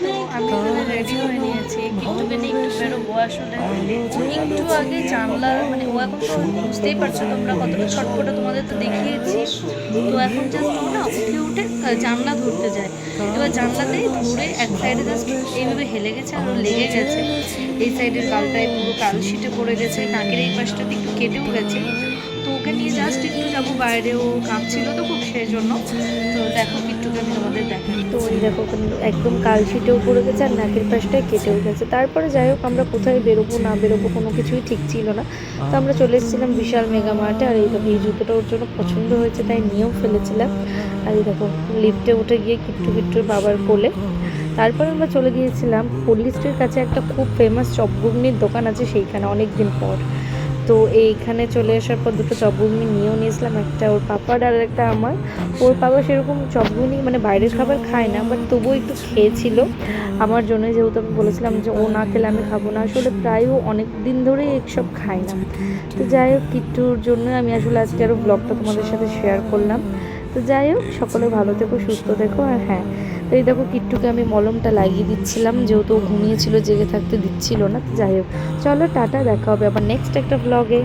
তো আমি এখানে রেডি হয়ে নিয়েছি, কিট্টুকে নিয়ে একটু বেরোবো। আসলে ও একটু আগে জানলা মানে ও এখন তো বুঝতেই পারছো তোমরা কতটা ছটপটে, তোমাদের তো দেখিয়েছি। তো এখন জাস্ট ও না উঠে উঠে জানলা ধরতে যায়। এবার জানলাতেই ধরে এক সাইডে জাস্ট এইভাবে হেলে গেছে আর ও লেগে গেছে। এই সাইডের গালটায় পুরো কালশিটে পড়ে গেছে, নাকের এই পাশটাতে একটু কেটেও গেছে। তো ওকে নিয়ে জাস্ট একটু যাবো বাইরে, ও কাঁপছিল তো খুব সেই জন্য। তো দেখো কিট্টুকে আমি তোমাদের দেখাই। তো ওই দেখো একদম কালশিটেও পড়ে গেছে আর নাকের পাশটায় কেটেও গেছে। তারপরে যাই হোক আমরা কোথায় বেরোবো না বেরোবো কোনো কিছুই ঠিক ছিল না। তো আমরা চলে এসেছিলাম বিশাল মেগা মার্টে। আর এই দেখো এই জুতোটা ওর জন্য পছন্দ হয়েছে তাই নিয়েও ফেলেছিলাম। আর এই দেখো লিফটে উঠে গিয়ে কিট্টুর বাবার কোলে। তারপর আমরা চলে গিয়েছিলাম পল্লী স্ট্রিটের কাছে একটা খুব ফেমাস চপ ঘুগনির দোকান আছে সেইখানে অনেক দিন পর। তো এইখানে চলে আসার পর দুটো চপ ঘুগনি নিয়েও নিয়েছিলাম, একটা ওর পাপার আর একটা আমার। ওর পাপা সেরকম চপ ঘুগনি মানে বাইরের খাবার খায় না, বাট তবুও একটু খেয়েছিল আমার জন্য, যেহেতু আমি বলেছিলাম যে ও না খেলে আমি খাবো না। আসলে প্রায় ও অনেক দিন ধরেই এইসব খায় না। তো যাই হোক কিট্টুর জন্য আমি আসলে আজকে আরও ব্লগটা তোমাদের সাথে শেয়ার করলাম। তো যাই হোক সকলে ভালো থেকো সুস্থ থেকো। আর হ্যাঁ, তো এই দেখো কিট্টুকে আমি মলমটা লাগিয়ে দিচ্ছিলাম, যেহেতু ও ঘুমিয়েছিল জেগে থাকতে দিচ্ছিল না। তো যাই হোক চলো টাটা, দেখা হবে আবার নেক্সট একটা ব্লগে।